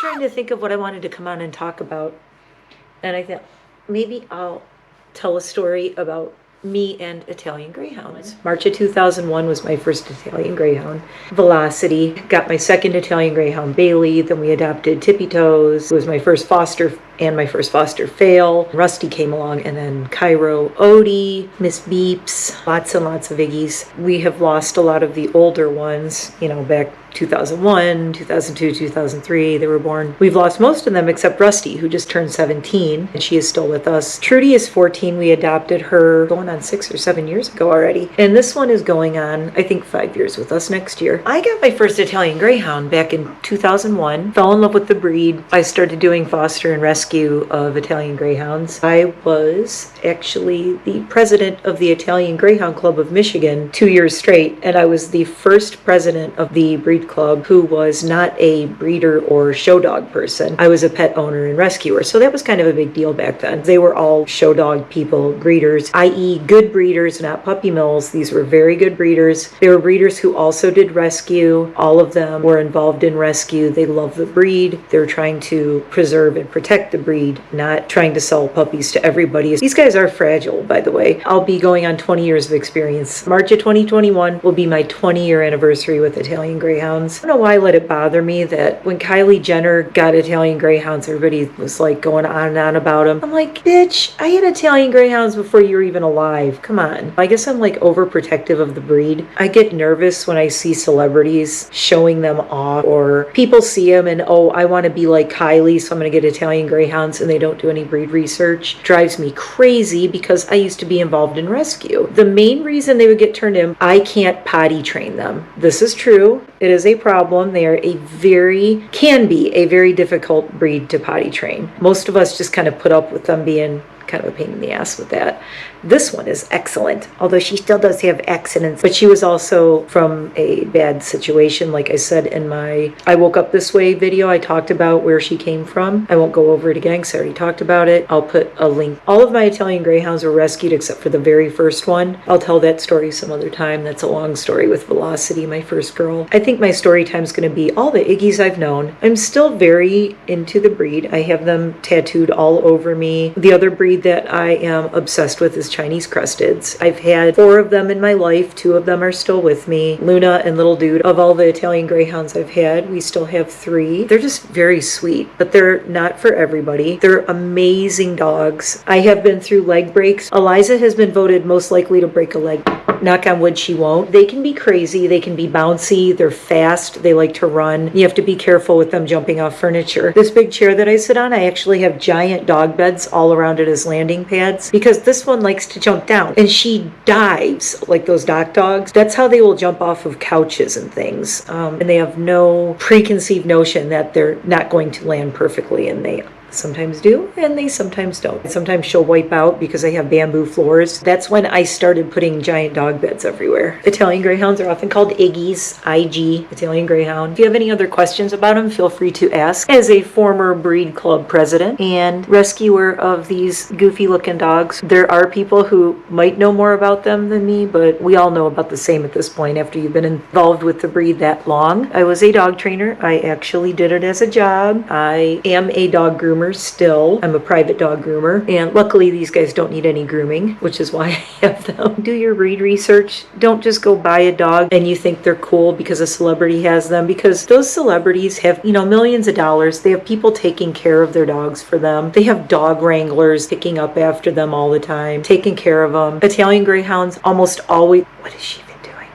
trying to think of what I wanted to come on and talk about. And I thought maybe I'll tell a story about me and Italian greyhounds. March of 2001 was my first Italian greyhound. Velocity. Got my second Italian greyhound, Bailey. Then we adopted Tippy Toes. It was my first foster and my first foster fail. Rusty came along, and then Cairo, Odie, Miss Beeps, lots and lots of Iggy's. We have lost a lot of the older ones, you know, back 2001, 2002, 2003, they were born. We've lost most of them except Rusty, who just turned 17, and she is still with us. Trudy is 14. We adopted her going on 6 or 7 years ago already. And this one is going on, I think, 5 years with us next year. I got my first Italian greyhound back in 2001, fell in love with the breed. I started doing foster and rescue of Italian greyhounds. I was actually the president of the Italian Greyhound Club of Michigan 2 years straight, and I was the first president of the breed club who was not a breeder or show dog person. I was a pet owner and rescuer, so that was kind of a big deal back then. They were all show dog people, breeders, i.e. good breeders, not Puppymills. These were very good breeders. They were breeders who also did rescue. All of them were involved in rescue. They love the breed. They're trying to preserve and protect the breed, not trying to sell puppies to everybody. These guys are fragile, by the way. I'll be going on 20 years of experience. March of 2021 will be my 20-year anniversary with Italian greyhounds. I don't know why I let it bother me that when Kylie Jenner got Italian greyhounds, everybody was like going on and on about them. I'm like, bitch, I had Italian greyhounds before you were even alive. Come on. I guess I'm like overprotective of the breed. I get nervous when I see celebrities showing them off, or people see them and, oh, I want to be like Kylie, so I'm going to get Italian greyhounds, and they don't do any breed research. Drives me crazy because I used to be involved in rescue. The main reason they would get turned in, I can't potty train them. This is true. It is a problem. They are can be a very difficult breed to potty train. Most of us just kind of put up with them being kind of a pain in the ass with that. This one is excellent, although she still does have accidents, but she was also from a bad situation. Like I said in my I Woke Up This Way video, I talked about where she came from. I won't go over it again because I already talked about it. I'll put a link. All of my Italian greyhounds were rescued except for the very first one. I'll tell that story some other time. That's a long story with Velocity, my first girl. I think my story time is going to be all the Iggy's I've known. I'm still very into the breed. I have them tattooed all over me. The other breed that I am obsessed with is Chinese Cresteds. I've had 4 of them in my life. 2 of them are still with me. Luna and Little Dude. Of all the Italian greyhounds I've had, we still have 3. They're just very sweet, but they're not for everybody. They're amazing dogs. I have been through leg breaks. Eliza has been voted most likely to break a leg. Knock on wood, she won't. They can be crazy. They can be bouncy. They're fast. They like to run. You have to be careful with them jumping off furniture. This big chair that I sit on, I actually have giant dog beds all around it as landing pads because this one likes to jump down, and she dives like those dogs. That's how they will jump off of couches and things. And they have no preconceived notion that they're not going to land perfectly, and they sometimes do, and they sometimes don't. Sometimes she'll wipe out because I have bamboo floors. That's when I started putting giant dog beds everywhere. Italian greyhounds are often called Iggy's, IG, Italian greyhound. If you have any other questions about them, feel free to ask. As a former breed club president and rescuer of these goofy looking dogs, there are people who might know more about them than me, but we all know about the same at this point after you've been involved with the breed that long. I was a dog trainer. I actually did it as a job. I am a dog groomer still. I'm a private dog groomer, and luckily these guys don't need any grooming, which is why I have them. Do your breed research. Don't just go buy a dog and you think they're cool because a celebrity has them, because those celebrities have, millions of dollars. They have people taking care of their dogs for them. They have dog wranglers picking up after them all the time, taking care of them. Italian greyhounds almost always, what is she been doing?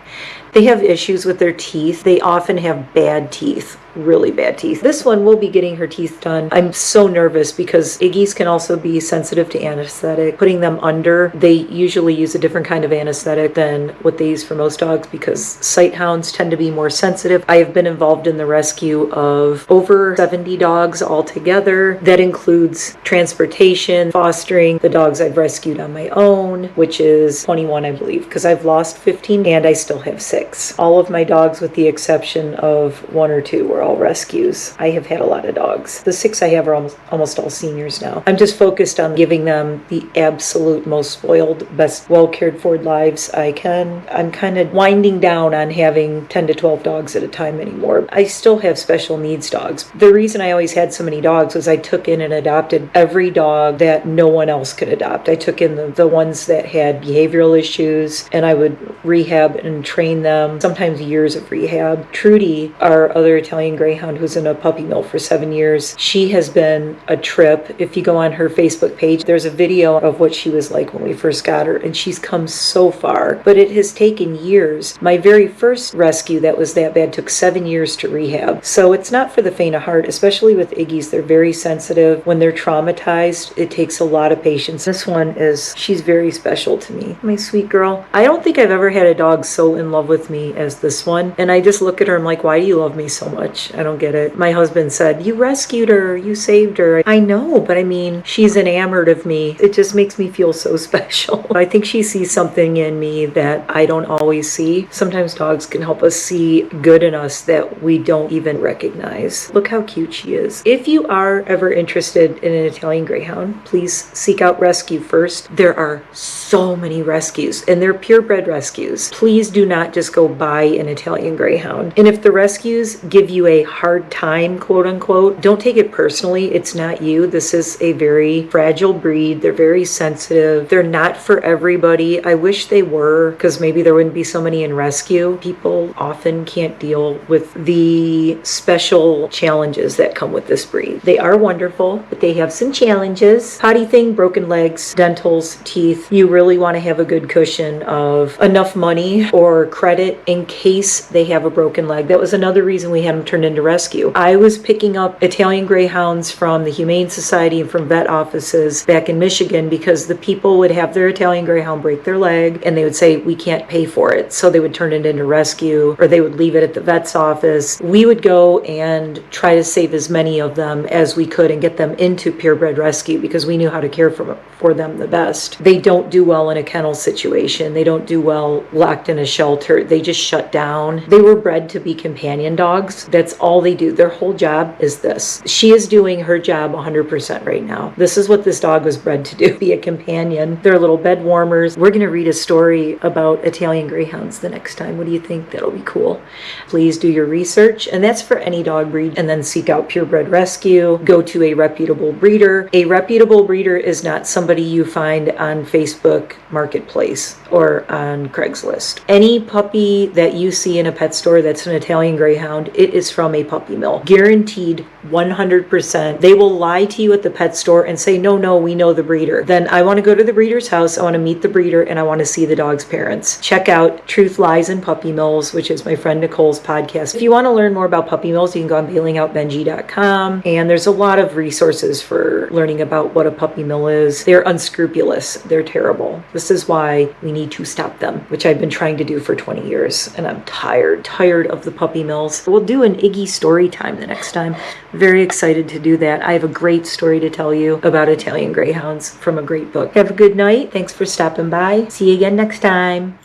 They have issues with their teeth. They often have bad teeth. Really bad teeth. This one will be getting her teeth done. I'm so nervous because Iggy's can also be sensitive to anesthetic. Putting them under, they usually use a different kind of anesthetic than what they use for most dogs because sight hounds tend to be more sensitive. I have been involved in the rescue of over 70 dogs altogether. That includes transportation, fostering, the dogs I've rescued on my own, which is 21, I believe, because I've lost 15 and I still have 6. All of my dogs, with the exception of 1 or 2, were all rescues. I have had a lot of dogs. The 6 I have are almost all seniors now. I'm just focused on giving them the absolute most spoiled, best, well-cared for lives I can. I'm kind of winding down on having 10 to 12 dogs at a time anymore. I still have special needs dogs. The reason I always had so many dogs was I took in and adopted every dog that no one else could adopt. I took in the ones that had behavioral issues, and I would rehab and train them, sometimes years of rehab. Trudy, our other Italian Greyhound who's in a puppy mill for 7 years, she has been a trip. If you go on her Facebook page, there's a video of what she was like when we first got her, and she's come so far, but it has taken years. My very first rescue that was that bad took 7 years to rehab. So it's not for the faint of heart, especially with Iggy's. They're very sensitive. When they're traumatized, it takes a lot of patience. This one she's very special to me. My sweet girl. I don't think I've ever had a dog so in love with me as this one. And I just look at her, I'm like, why do you love me so much? I don't get it. My husband said, you rescued her, you saved her. I know, but I mean, she's enamored of me. It just makes me feel so special. I think she sees something in me that I don't always see. Sometimes dogs can help us see good in us that we don't even recognize. Look how cute she is. If you are ever interested in an Italian Greyhound, please seek out rescue first. There are so many rescues, and they're purebred rescues. Please do not just go buy an Italian Greyhound. And if the rescues give you a hard time, quote unquote, don't take it personally. It's not you. This is a very fragile breed. They're very sensitive. They're not for everybody. I wish they were, because maybe there wouldn't be so many in rescue. People often can't deal with the special challenges that come with this breed. They are wonderful, but they have some challenges. Potty thing, broken legs, dentals, teeth. You really want to have a good cushion of enough money or credit in case they have a broken leg. That was another reason we had them turned into rescue. I was picking up Italian Greyhounds from the Humane Society and from vet offices back in Michigan because the people would have their Italian Greyhound break their leg and they would say, we can't pay for it. So they would turn it into rescue, or they would leave it at the vet's office. We would go and try to save as many of them as we could and get them into purebred rescue because we knew how to care for them the best. They don't do well in a kennel situation. They don't do well locked in a shelter. They just shut down. They were bred to be companion dogs. That's all they do. Their whole job is this. She is doing her job 100% right now. This is what this dog was bred to do, be a companion. They're little bed warmers. We're going to read a story about Italian Greyhounds the next time. What do you think? That'll be cool. Please do your research, and that's for any dog breed, and then seek out purebred rescue. Go to a reputable breeder. A reputable breeder is not somebody you find on Facebook Marketplace or on Craigslist. Any puppy that you see in a pet store that's an Italian Greyhound, it is from a puppy mill. Guaranteed 100%. They will lie to you at the pet store and say, no, we know the breeder. Then I want to go to the breeder's house, I want to meet the breeder, and I want to see the dog's parents. Check out Truth, Lies, and Puppymills, which is my friend Nicole's podcast. If you want to learn more about Puppymills, you can go on bailingoutbenji.com, and there's a lot of resources for learning about what a puppy mill is. They're unscrupulous. They're terrible. This is why we need to stop them, which I've been trying to do for 20 years, and I'm tired of the puppy mills. We'll do an Iggy story time the next time. Very excited to do that. I have a great story to tell you about Italian Greyhounds from a great book. Have a good night. Thanks for stopping by. See you again next time.